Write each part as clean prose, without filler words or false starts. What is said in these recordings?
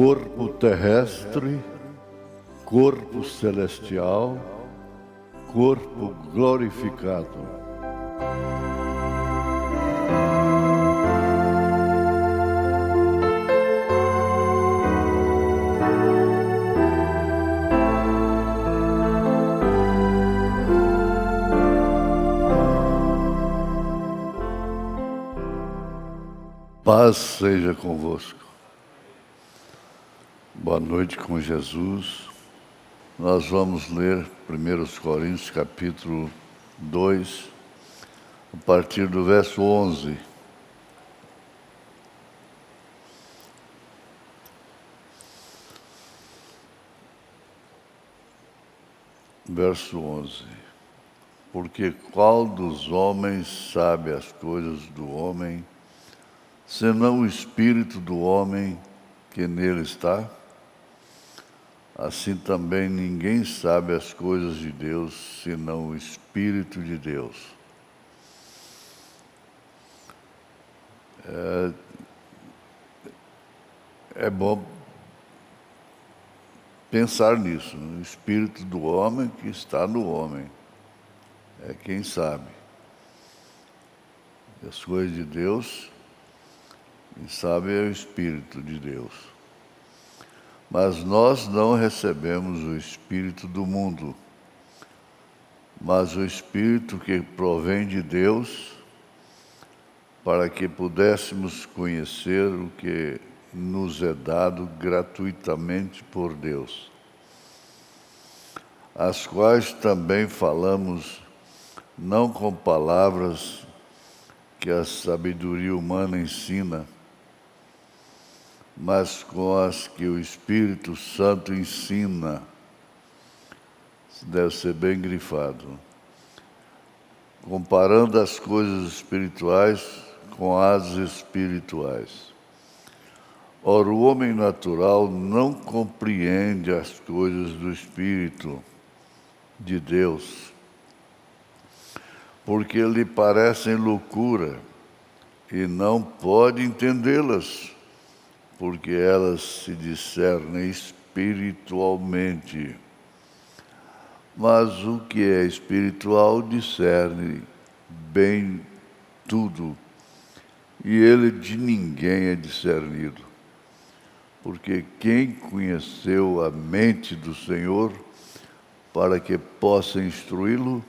corpo terrestre, corpo celestial, corpo glorificado. Paz seja convosco. Boa noite com Jesus. Nós vamos ler 1 Coríntios capítulo 2, a partir do verso 11. Verso 11. Porque qual dos homens sabe as coisas do homem, senão o espírito do homem que nele está? Assim também ninguém sabe as coisas de Deus, senão o Espírito de Deus. É bom pensar nisso, no Espírito do homem que está no homem. É quem sabe. As coisas de Deus, quem sabe é o Espírito de Deus. Mas nós não recebemos o Espírito do mundo, mas o Espírito que provém de Deus, para que pudéssemos conhecer o que nos é dado gratuitamente por Deus, as quais também falamos, não com palavras que a sabedoria humana ensina, mas com as que o Espírito Santo ensina. Deve ser bem grifado. Comparando as coisas espirituais com as espirituais. Ora, o homem natural não compreende as coisas do Espírito de Deus, porque lhe parecem loucura e não pode entendê-las, porque elas se discernem espiritualmente. Mas o que é espiritual discerne bem tudo, e ele de ninguém é discernido. Porque quem conheceu a mente do Senhor para que possa instruí-lo?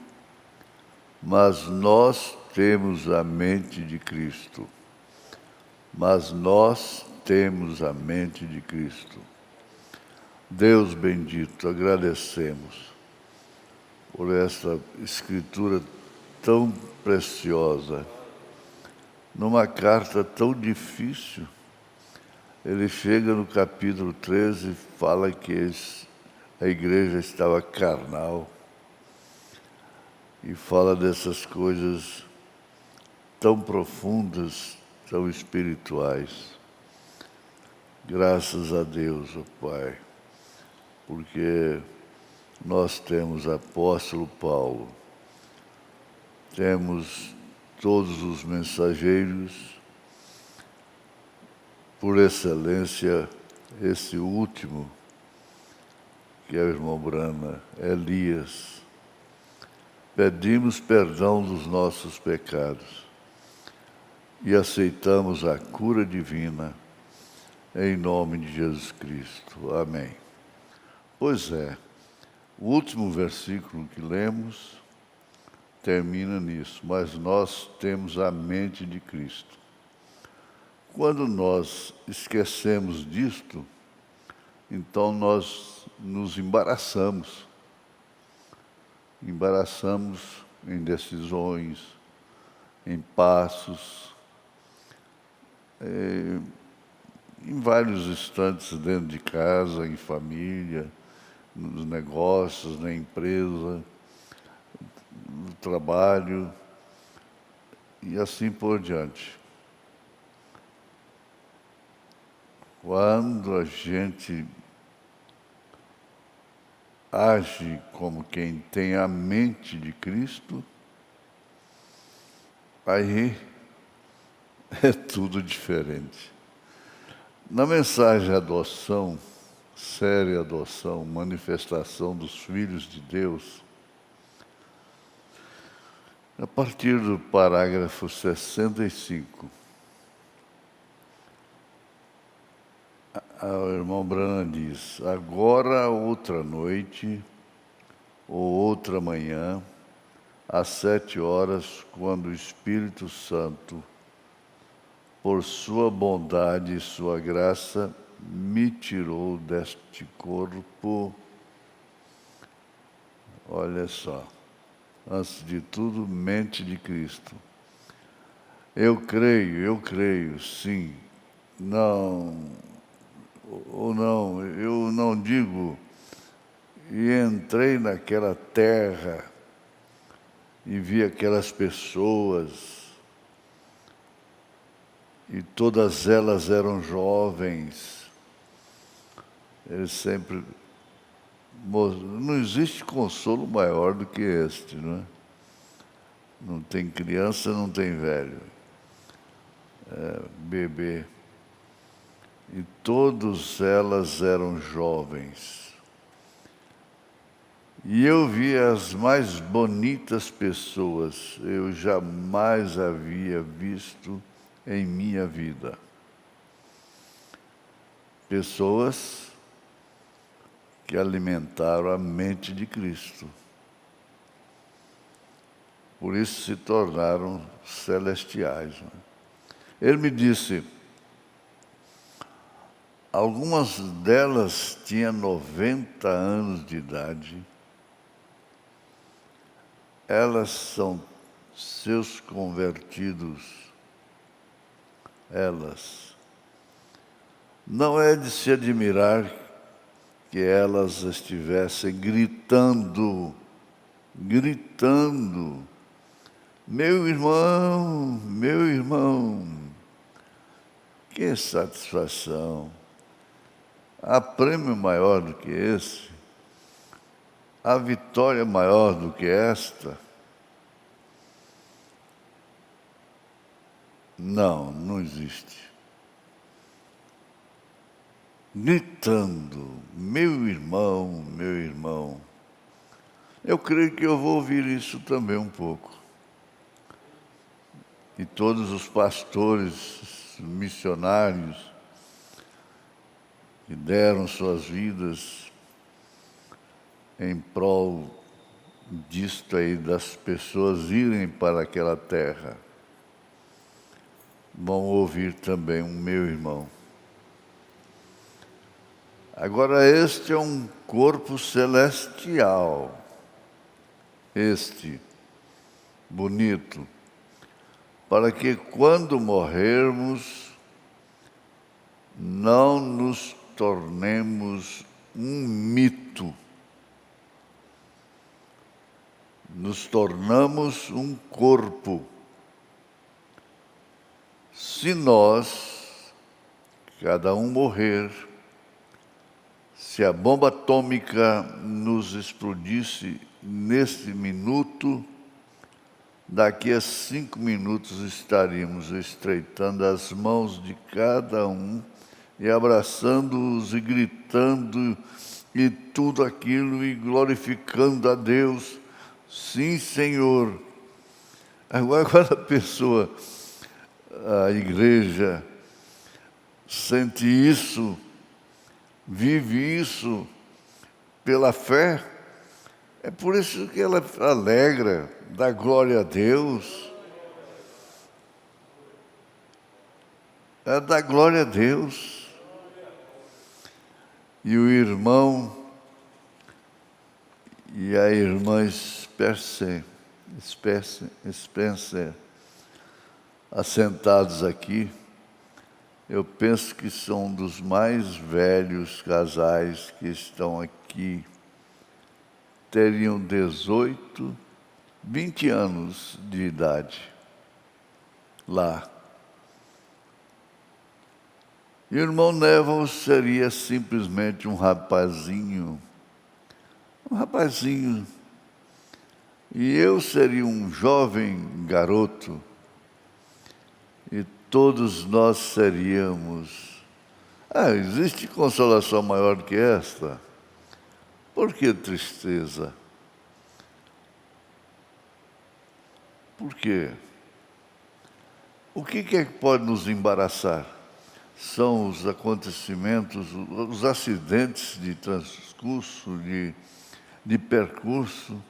Mas nós temos a mente de Cristo. Temos a mente de Cristo. Deus bendito, agradecemos por essa escritura tão preciosa. Numa carta tão difícil, ele chega no capítulo 13 e fala que a igreja estava carnal. E fala dessas coisas tão profundas, tão espirituais. Graças a Deus, ó Pai, porque nós temos apóstolo Paulo, temos todos os mensageiros, por excelência, esse último, que é o irmão Brana, Elias. Pedimos perdão dos nossos pecados e aceitamos a cura divina, em nome de Jesus Cristo. Amém. Pois é, o último versículo que lemos termina nisso, mas nós temos a mente de Cristo. Quando nós esquecemos disto, então nós nos embaraçamos em decisões, em passos, em vários instantes dentro de casa, em família, nos negócios, na empresa, no trabalho e assim por diante. Quando a gente age como quem tem a mente de Cristo, aí é tudo diferente. Na mensagem Adoção, série Adoção, manifestação dos filhos de Deus, a partir do parágrafo 65, o irmão Branham diz: agora outra noite ou outra manhã, às 7 horas, quando o Espírito Santo, por sua bondade e sua graça, me tirou deste corpo. Olha só, antes de tudo, mente de Cristo. Eu creio, sim. Não, ou não, eu não digo. E entrei naquela terra e vi aquelas pessoas, e todas elas eram jovens. Eles sempre... Não existe consolo maior do que este, não é? Não tem criança, não tem velho. Bebê. E todas elas eram jovens. E eu vi as mais bonitas pessoas eu jamais havia visto em minha vida. Pessoas que alimentaram a mente de Cristo. Por isso se tornaram celestiais. Ele me disse, algumas delas tinham 90 anos de idade. Elas são seus convertidos. Elas. Não é de se admirar que elas estivessem gritando, meu irmão, que satisfação! Há prêmio maior do que esse? Há vitória maior do que esta? Não, não existe. Gritando, meu irmão. Eu creio que eu vou ouvir isso também um pouco. E todos os pastores, missionários, que deram suas vidas em prol disto aí, das pessoas irem para aquela terra, vão ouvir também um meu irmão. Agora, este é um corpo celestial, bonito, para que quando morrermos, não nos tornemos um mito. Nos tornamos um corpo. Se nós, cada um morrer, se a bomba atômica nos explodisse neste minuto, daqui a 5 minutos estaríamos estreitando as mãos de cada um e abraçando-os e gritando e tudo aquilo e glorificando a Deus. Sim, Senhor. Agora, quando a pessoa, a igreja, sente isso, vive isso pela fé, é por isso que ela alegra, dá glória a Deus. Ela dá glória a Deus. E o irmão e a irmã Spencer, assentados aqui, eu penso que são um dos mais velhos casais que estão aqui. Teriam 18, 20 anos de idade lá. E o irmão Neville seria simplesmente um rapazinho. E eu seria um jovem garoto. E todos nós seríamos Existe consolação maior do que esta? Por que tristeza? Por quê? O que é que pode nos embaraçar? São os acontecimentos, os acidentes de transcurso, de percurso,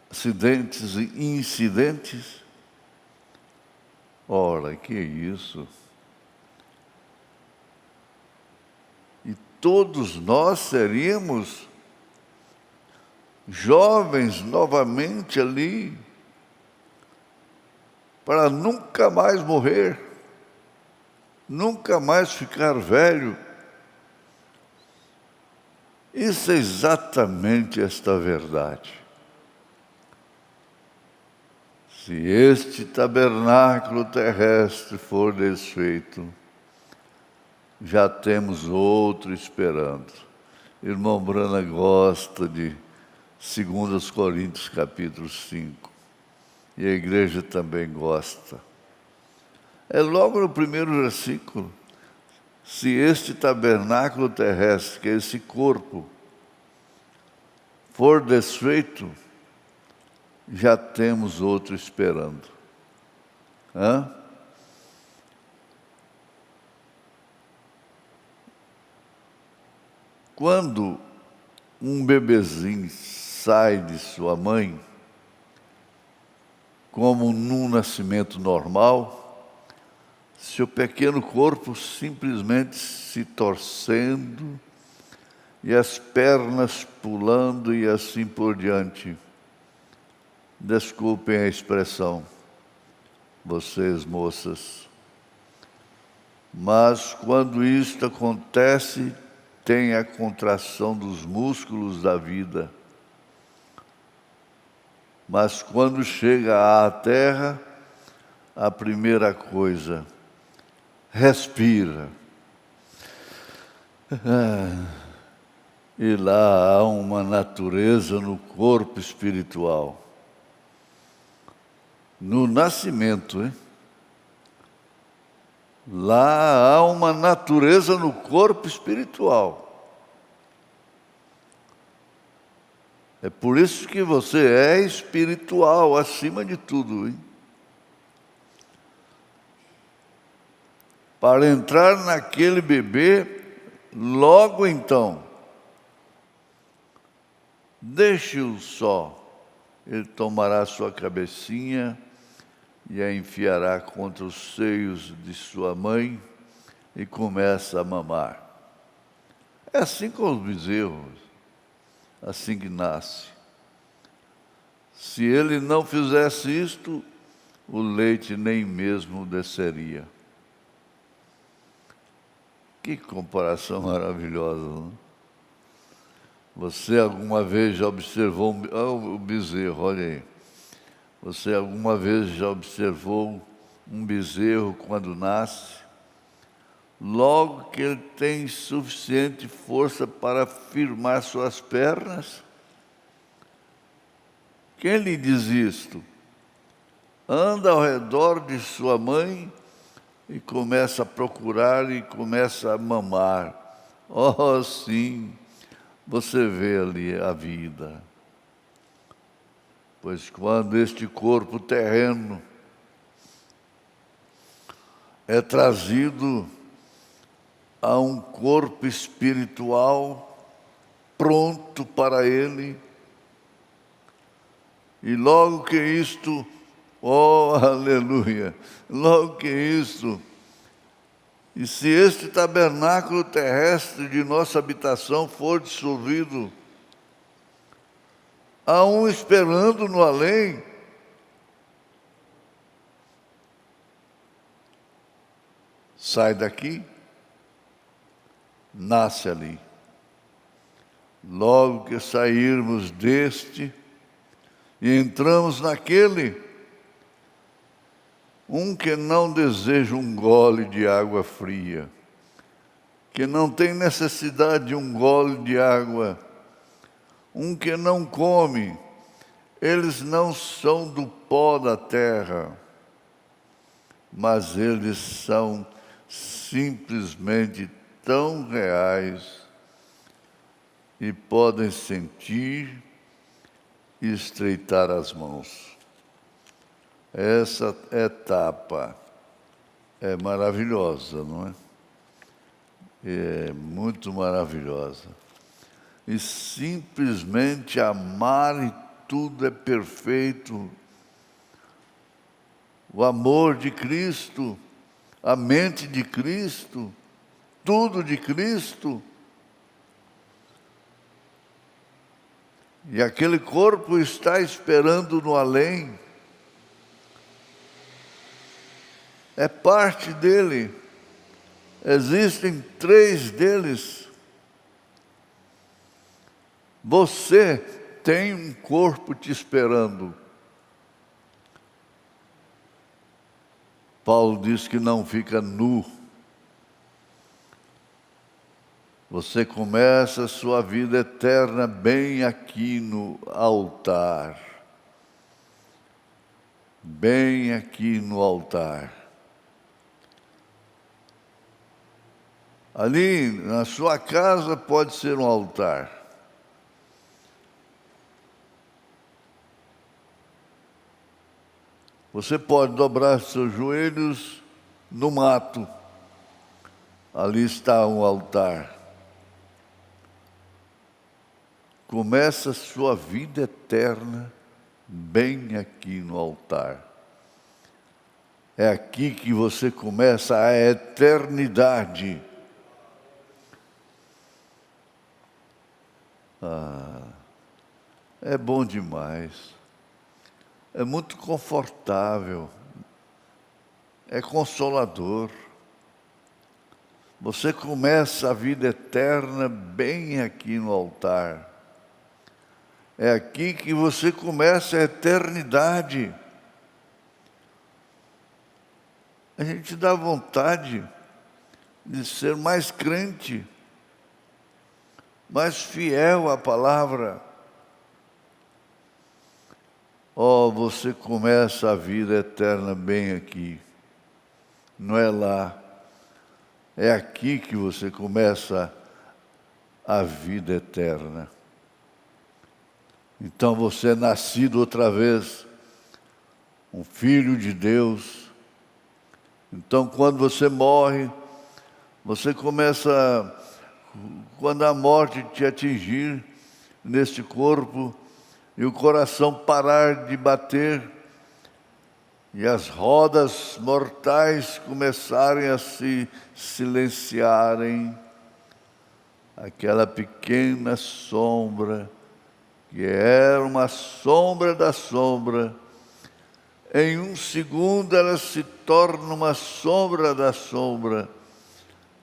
acidentes e incidentes. Ora, que é isso? E todos nós seríamos jovens novamente ali, para nunca mais morrer, nunca mais ficar velho. Isso é exatamente esta verdade. Se este tabernáculo terrestre for desfeito, já temos outro esperando. Irmão Brana gosta de 2 Coríntios capítulo 5. E a igreja também gosta. É logo no primeiro versículo. Se este tabernáculo terrestre, que é esse corpo, for desfeito, já temos outro esperando. Quando um bebezinho sai de sua mãe, como num nascimento normal, seu pequeno corpo simplesmente se torcendo e as pernas pulando e assim por diante. Desculpem a expressão, vocês moças, mas quando isto acontece, tem a contração dos músculos da vida. Mas quando chega à terra, a primeira coisa, respira. E lá há uma natureza no corpo espiritual. No nascimento, hein? Lá há uma natureza no corpo espiritual. É por isso que você é espiritual, acima de tudo, hein? Para entrar naquele bebê, logo então, deixe-o só. Ele tomará sua cabecinha e a enfiará contra os seios de sua mãe e começa a mamar. É assim com os bezerros, assim que nasce. Se ele não fizesse isto, o leite nem mesmo desceria. Que comparação maravilhosa, não? Você alguma vez já observou o bezerro, olha aí. Você alguma vez já observou um bezerro quando nasce? Logo que ele tem suficiente força para firmar suas pernas? Quem lhe diz isto? Anda ao redor de sua mãe e começa a procurar e começa a mamar. Oh, sim, você vê ali a vida. Pois quando este corpo terreno é trazido a um corpo espiritual pronto para ele, e logo que isto, oh, aleluia, logo que isto, e se este tabernáculo terrestre de nossa habitação for dissolvido, há um esperando no além. Sai daqui, nasce ali. Logo que sairmos deste e entramos naquele, um que não deseja um gole de água fria, que não tem necessidade de um gole de água, um que não come, eles não são do pó da terra, mas eles são simplesmente tão reais e podem sentir e estreitar as mãos. Essa etapa é maravilhosa, não é? É muito maravilhosa. E simplesmente amar e tudo é perfeito. O amor de Cristo, a mente de Cristo, tudo de Cristo. E aquele corpo está esperando no além. É parte dele. Existem 3 deles. Você tem um corpo te esperando. Paulo diz que não fica nu. Você começa a sua vida eterna bem aqui no altar. Bem aqui no altar. Ali na sua casa pode ser um altar. Você pode dobrar seus joelhos no mato. Ali está um altar. Começa a sua vida eterna bem aqui no altar. É aqui que você começa a eternidade. É bom demais. É muito confortável. É consolador. Você começa a vida eterna bem aqui no altar. É aqui que você começa a eternidade. A gente dá vontade de ser mais crente, mais fiel à palavra. Você começa a vida eterna bem aqui. Não é lá. É aqui que você começa a vida eterna. Então você é nascido outra vez, um filho de Deus. Então quando você morre, você começa, quando a morte te atingir neste corpo, e o coração parar de bater, e as rodas mortais começarem a se silenciarem, aquela pequena sombra, que era uma sombra da sombra, em um segundo ela se torna uma sombra da sombra,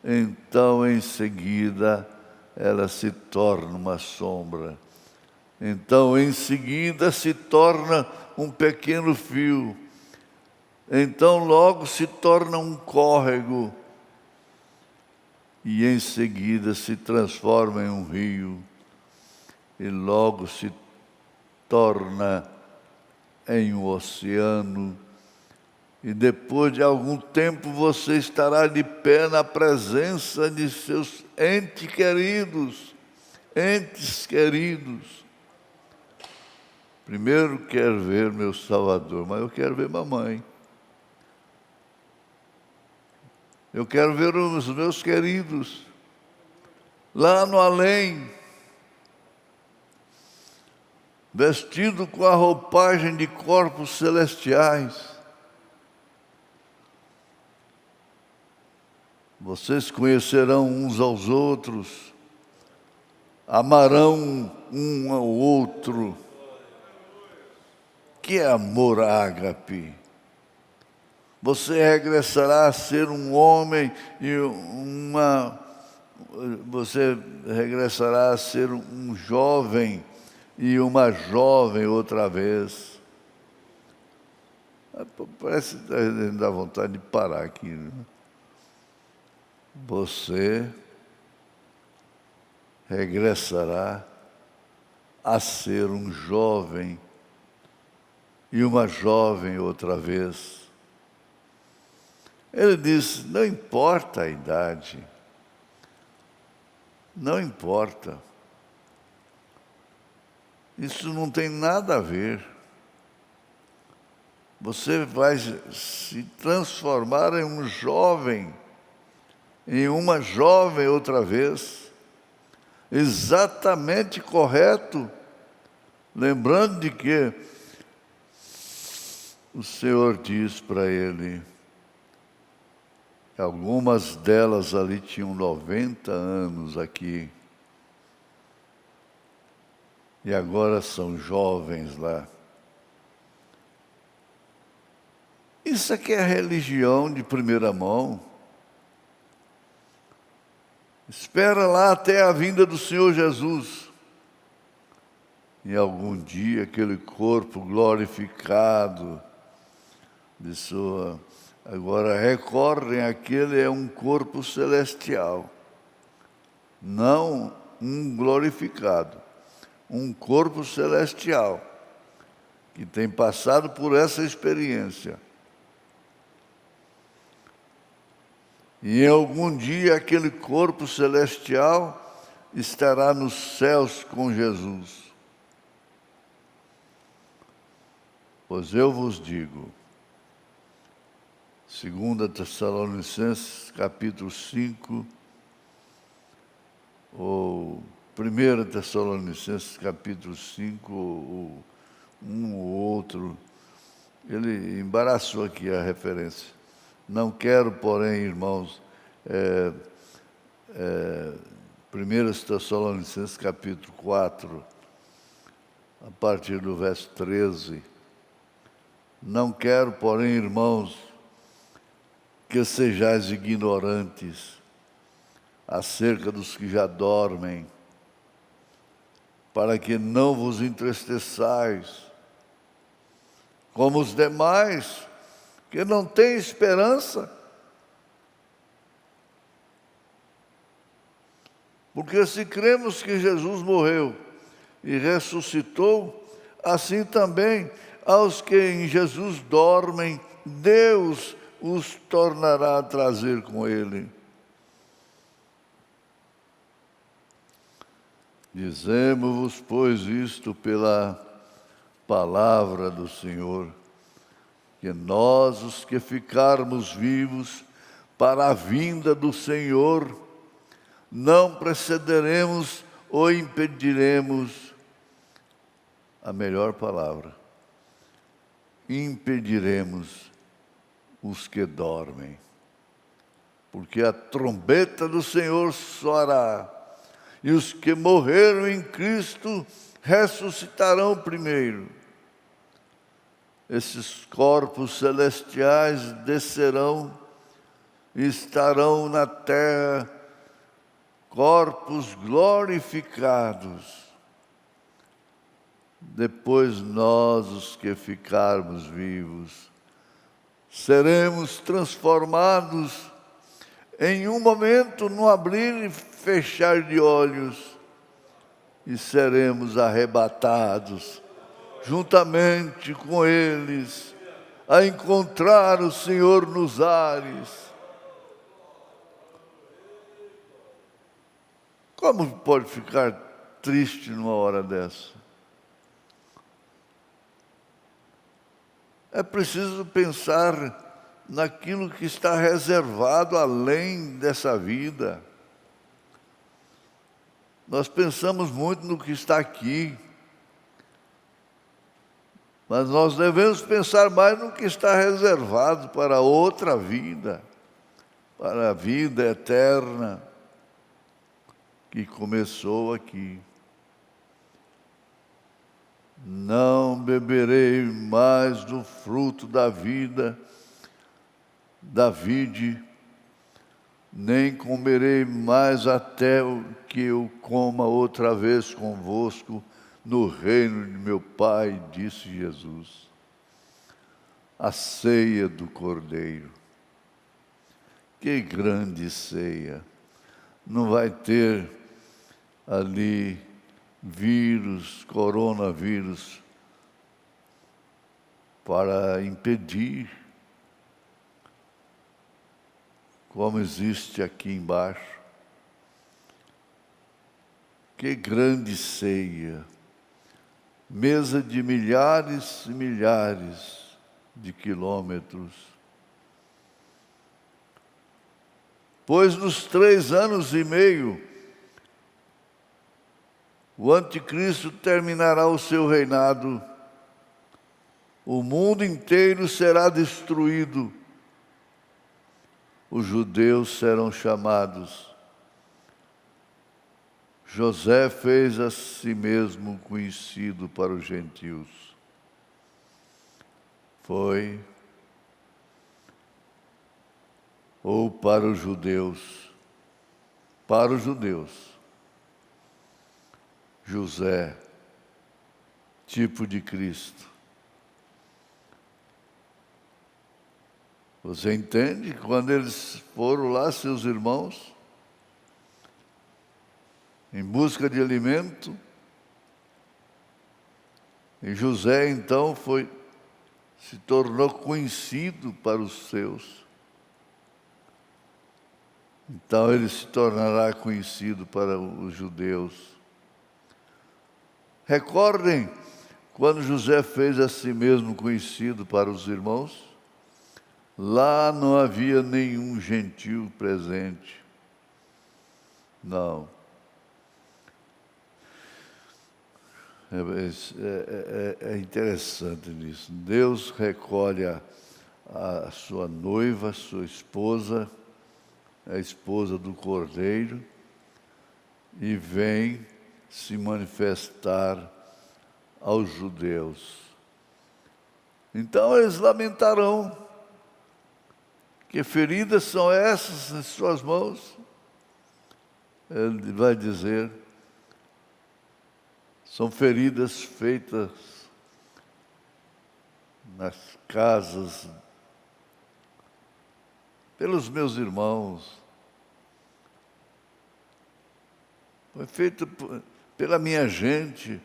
então em seguida ela se torna uma sombra, então em seguida se torna um pequeno fio, então logo se torna um córrego, e em seguida se transforma em um rio, e logo se torna em um oceano, e depois de algum tempo você estará de pé na presença de seus entes queridos. Primeiro quero ver meu Salvador, mas eu quero ver mamãe. Eu quero ver os meus queridos lá no além, vestido com a roupagem de corpos celestiais. Vocês conhecerão uns aos outros, amarão um ao outro. Que amor ágape! Você regressará a ser um homem você regressará a ser um jovem e uma jovem outra vez. Parece que dá vontade de parar aqui, né? Você regressará a ser um jovem e uma jovem outra vez. Ele diz, não importa a idade, não importa. Isso não tem nada a ver. Você vai se transformar em um jovem, em uma jovem outra vez, exatamente correto, lembrando de que o Senhor diz para ele, algumas delas ali tinham 90 anos aqui, e agora são jovens lá. Isso aqui é religião de primeira mão. Espera lá até a vinda do Senhor Jesus. E algum dia aquele corpo glorificado de sua... Agora recorrem, aquele é um corpo celestial, não um glorificado, um corpo celestial, que tem passado por essa experiência. E em algum dia aquele corpo celestial estará nos céus com Jesus. Pois eu vos digo, 2 Tessalonicenses capítulo 5, ou 1 Tessalonicenses capítulo 5, ou um ou outro, ele embaraçou aqui a referência. Não quero, porém, irmãos, 1 Tessalonicenses capítulo 4, a partir do verso 13. Não quero, porém, irmãos, que sejais ignorantes acerca dos que já dormem, para que não vos entristeçais, como os demais, que não têm esperança. Porque se cremos que Jesus morreu e ressuscitou, assim também aos que em Jesus dormem, Deus os tornará a trazer com Ele. Dizemos-vos, pois, isto pela palavra do Senhor, que nós, os que ficarmos vivos para a vinda do Senhor, não precederemos ou impediremos, a melhor palavra, impediremos os que dormem, porque a trombeta do Senhor soará, e os que morreram em Cristo ressuscitarão primeiro. Esses corpos celestiais descerão e estarão na terra, corpos glorificados. Depois nós, os que ficarmos vivos, seremos transformados em um momento, no abrir e fechar de olhos, e seremos arrebatados juntamente com eles a encontrar o Senhor nos ares. Como pode ficar triste numa hora dessa? É preciso pensar naquilo que está reservado além dessa vida. Nós pensamos muito no que está aqui, mas nós devemos pensar mais no que está reservado para outra vida, para a vida eterna que começou aqui. Não beberei mais do fruto da vida, da vide, nem comerei mais até que eu coma outra vez convosco no reino de meu Pai, disse Jesus. A ceia do Cordeiro. Que grande ceia! Não vai ter ali vírus, coronavírus, para impedir. como existe aqui embaixo. Que grande ceia! Mesa de milhares e milhares de quilômetros. Pois nos 3 anos e meio, o anticristo terminará o seu reinado, o mundo inteiro será destruído, os judeus serão chamados. José fez a si mesmo conhecido para os gentios. Foi, ou para os judeus, José, tipo de Cristo. Você entende? Quando eles foram lá, seus irmãos, em busca de alimento, e José então se tornou conhecido para os seus. Então ele se tornará conhecido para os judeus. Recordem quando José fez a si mesmo conhecido para os irmãos? Lá não havia nenhum gentil presente. Não. É interessante isso. Deus recolhe a sua noiva, sua esposa, a esposa do Cordeiro, e vem se manifestar aos judeus. Então eles lamentarão. Que feridas são essas em suas mãos? Ele vai dizer: são feridas feitas nas casas pelos meus irmãos. Foi feito pela minha gente.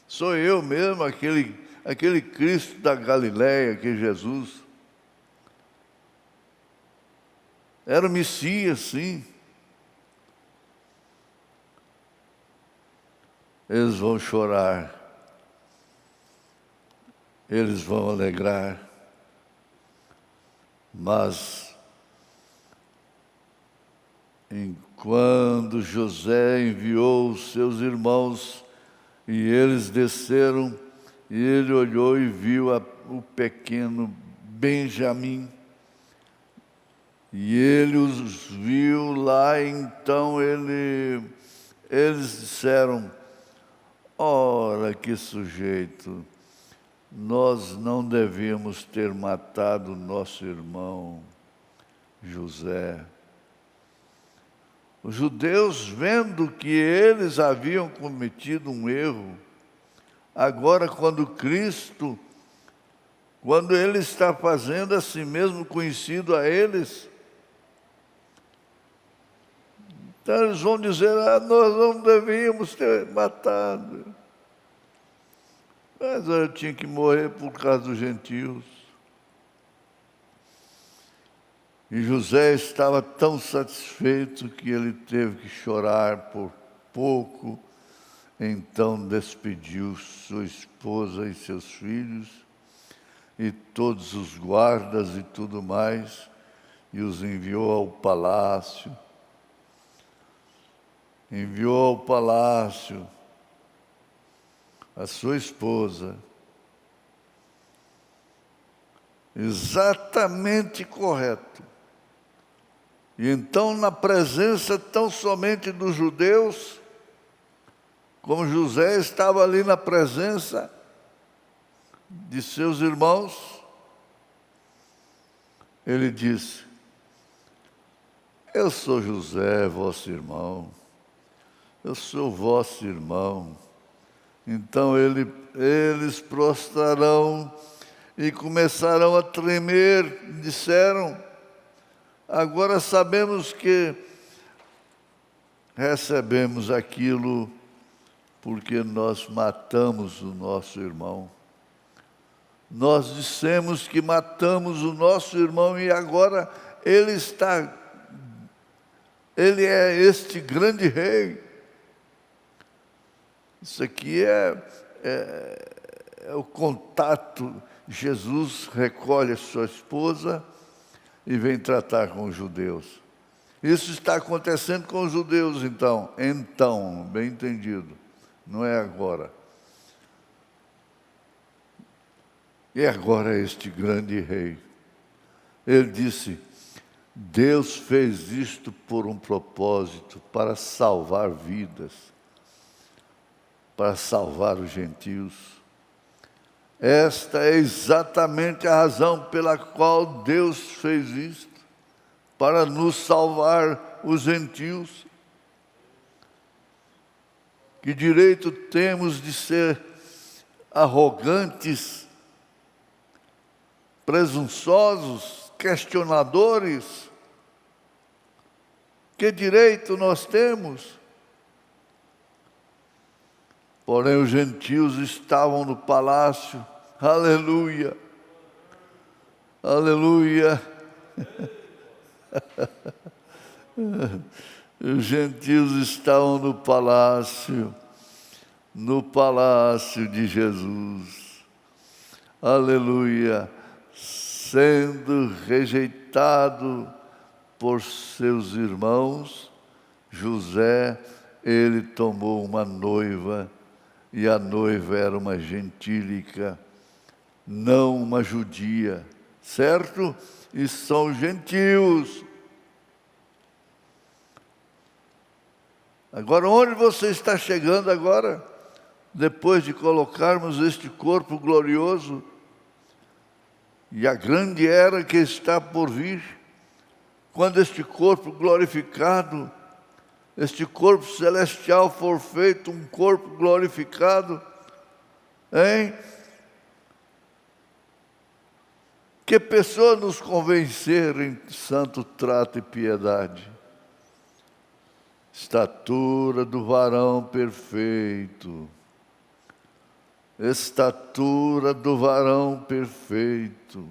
Sou eu mesmo, aquele Cristo da Galileia, que é Jesus. Era o Messias, sim. Eles vão chorar, eles vão alegrar, mas enquanto José enviou os seus irmãos e eles desceram, e ele olhou e viu o pequeno Benjamim, e ele os viu lá, então eles disseram: ora, que sujeito, nós não devíamos ter matado nosso irmão José. Os judeus, vendo que eles haviam cometido um erro, agora quando ele está fazendo a si mesmo conhecido a eles, então eles vão dizer: nós não devíamos ter matado. Mas eu tinha que morrer por causa dos gentios. E José estava tão satisfeito que ele teve que chorar por pouco. Então despediu sua esposa e seus filhos, e todos os guardas e tudo mais, e os enviou ao palácio. Enviou ao palácio a sua esposa, exatamente correto. E então, na presença tão somente dos judeus, como José estava ali na presença de seus irmãos, ele disse: eu sou José, vosso irmão. Eu sou vosso irmão. Então eles prostrarão e começarão a tremer. Disseram: agora sabemos que recebemos aquilo porque nós matamos o nosso irmão. Nós dissemos que matamos o nosso irmão e agora ele está Ele é este grande rei. Isso aqui é o contato. Jesus recolhe a sua esposa e vem tratar com os judeus. Isso está acontecendo com os judeus, então. Então, bem entendido. Não é agora. E agora este grande rei. Ele disse: Deus fez isto por um propósito, para salvar vidas, para salvar os gentios. Esta é exatamente a razão pela qual Deus fez isto, para nos salvar os gentios. Que direito temos de ser arrogantes, presunçosos, questionadores? Que direito nós temos? Porém, os gentios estavam no palácio. Aleluia! Aleluia! Os gentios estavam no palácio de Jesus. Aleluia! Sendo rejeitado por seus irmãos, José, ele tomou uma noiva, e a noiva era uma gentílica, não uma judia, certo? E são gentios. Agora, onde você está chegando agora, depois de colocarmos este corpo glorioso, e a grande era que está por vir, quando este corpo glorificado, este corpo celestial for feito um corpo glorificado, hein? Que pessoa nos convencer em santo trato e piedade? Estatura do varão perfeito. Estatura do varão perfeito.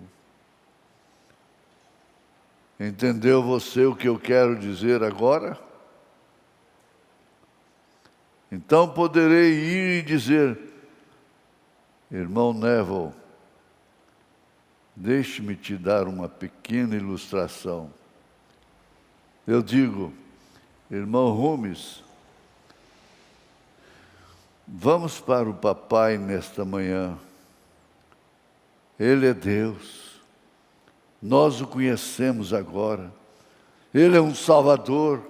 Entendeu você o que eu quero dizer agora? Então poderei ir e dizer: irmão Neville, deixe-me te dar uma pequena ilustração. Eu digo: irmão Rumes, vamos para o papai nesta manhã. Ele é Deus. Nós o conhecemos agora. Ele é um Salvador.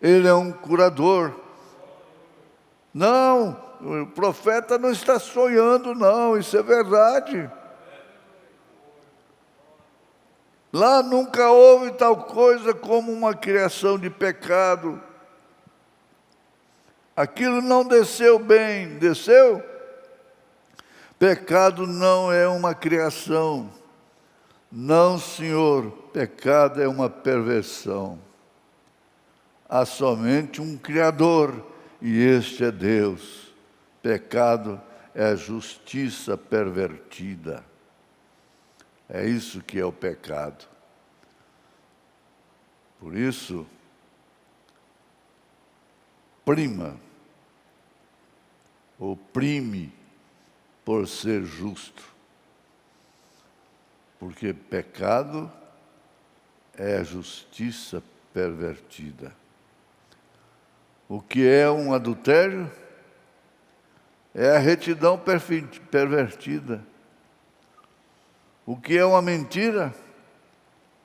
Ele é um curador. Não, o profeta não está sonhando, não. Isso é verdade. Lá nunca houve tal coisa como uma criação de pecado. Aquilo não desceu bem, desceu? Pecado não é uma criação. Não, senhor, pecado é uma perversão. Há somente um Criador, e este é Deus. Pecado é a justiça pervertida. É isso que é o pecado. Por isso, oprime por ser justo. Porque pecado é a justiça pervertida. O que é um adultério? É a retidão pervertida. O que é uma mentira?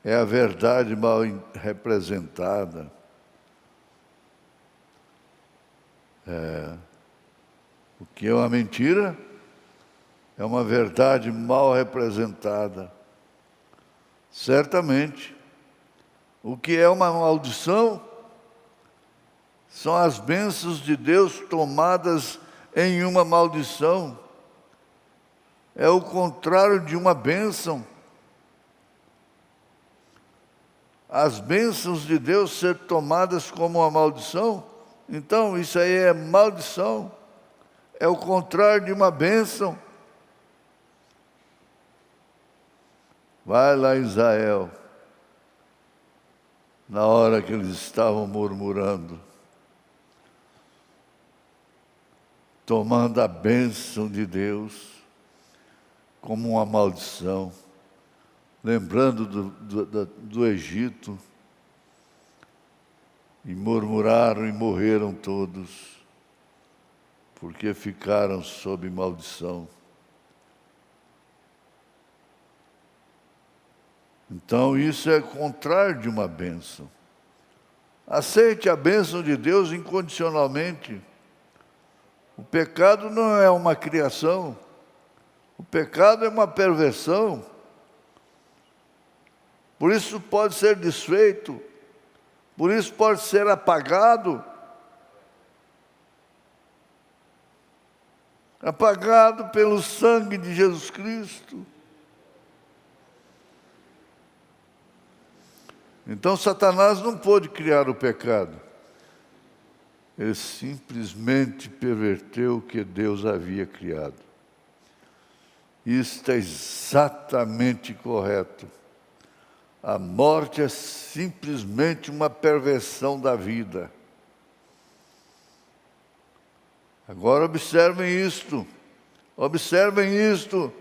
É a verdade mal representada. O que é uma mentira? É uma verdade mal representada. Certamente. O que é uma maldição? São as bênçãos de Deus tomadas em uma maldição. É o contrário de uma bênção. As bênçãos de Deus ser tomadas como uma maldição, então isso aí é maldição. É o contrário de uma bênção. Vai lá em Israel. na hora que eles estavam murmurando, tomando a bênção de Deus como uma maldição, lembrando do Egito, e murmuraram e morreram todos, porque ficaram sob maldição. Então isso é contrário de uma bênção. Aceite a bênção de Deus incondicionalmente. O pecado não é uma criação, o pecado é uma perversão. Por isso pode ser desfeito, por isso pode ser apagado. Apagado pelo sangue de Jesus Cristo. Então Satanás não pôde criar o pecado. Ele simplesmente perverteu o que Deus havia criado. Isto é exatamente correto. A morte é simplesmente uma perversão da vida. Agora observem isto. Observem isto.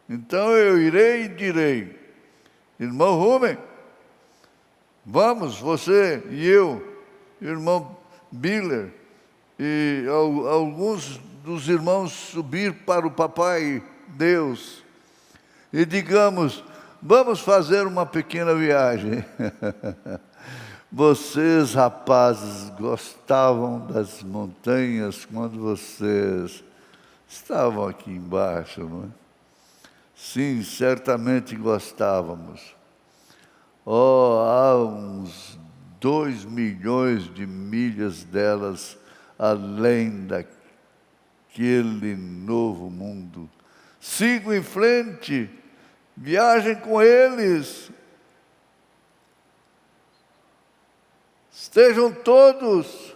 Então eu irei e direi: irmão Rubem, vamos, você e eu, irmão Biller, e alguns dos irmãos subir para o Papai Deus e digamos: vamos fazer uma pequena viagem. Vocês, rapazes, gostavam das montanhas quando vocês estavam aqui embaixo, não é? Sim, certamente gostávamos. Oh, há uns 2 milhões de milhas delas além daquele novo mundo. Sigam em frente, viajem com eles. Estejam todos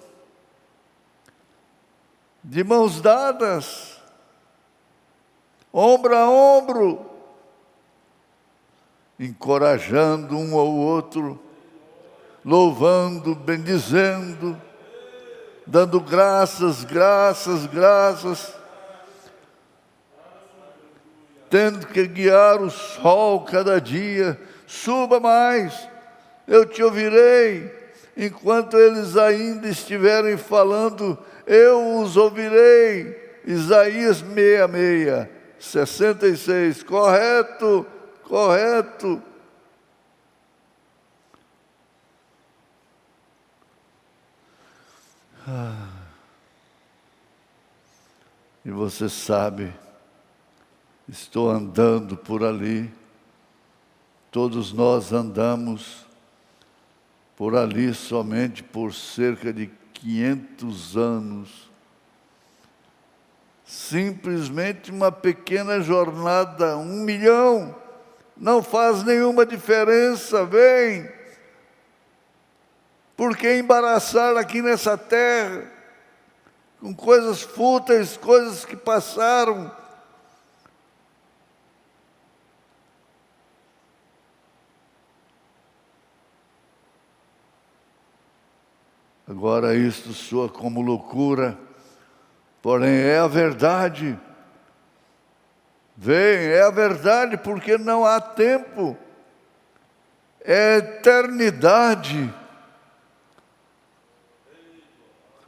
de mãos dadas, ombro a ombro, encorajando um ao outro, louvando, bendizendo, dando graças, tendo que guiar o sol cada dia. Suba mais, eu te ouvirei. Enquanto eles ainda estiverem falando, eu os ouvirei. Isaías 66, correto. E você sabe, estou andando por ali, todos nós andamos por ali somente por cerca de 500 anos. Simplesmente uma pequena jornada, 1 milhão, não faz nenhuma diferença, vem. Por que embaraçar aqui nessa terra, com coisas fúteis, coisas que passaram? Agora isto soa como loucura, porém é a verdade. Vem, é a verdade, porque não há tempo. É eternidade.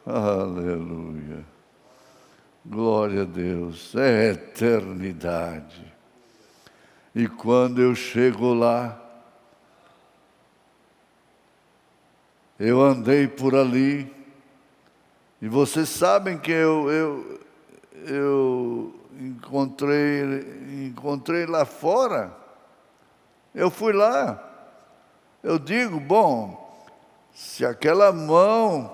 Aleluia. Glória a Deus. É eternidade. E quando eu chego lá, eu andei por ali, e vocês sabem que eu encontrei lá fora. Eu fui lá. Eu digo, bom, se aquela mão,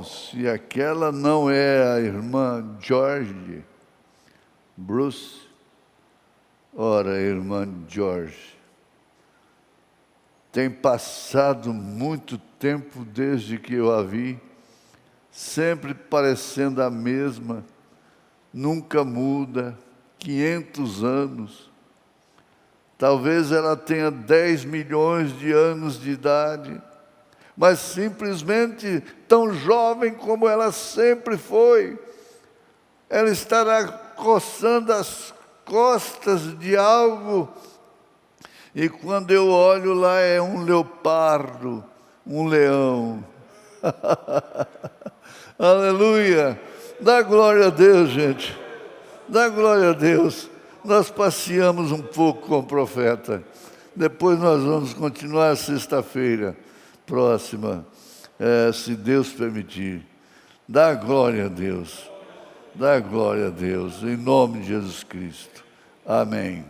se aquela não é a irmã George Bruce, ora, irmã George, tem passado muito tempo desde que eu a vi, sempre parecendo a mesma, nunca muda, 500 anos. Talvez ela tenha 10 milhões de anos de idade, mas simplesmente tão jovem como ela sempre foi. Ela estará coçando as costas de algo, e quando eu olho lá é um leopardo, um leão. Aleluia! Dá glória a Deus, gente. Dá glória a Deus. Nós passeamos um pouco com o profeta. Depois nós vamos continuar sexta-feira próxima, se Deus permitir. Dá glória a Deus. Dá glória a Deus, em nome de Jesus Cristo. Amém.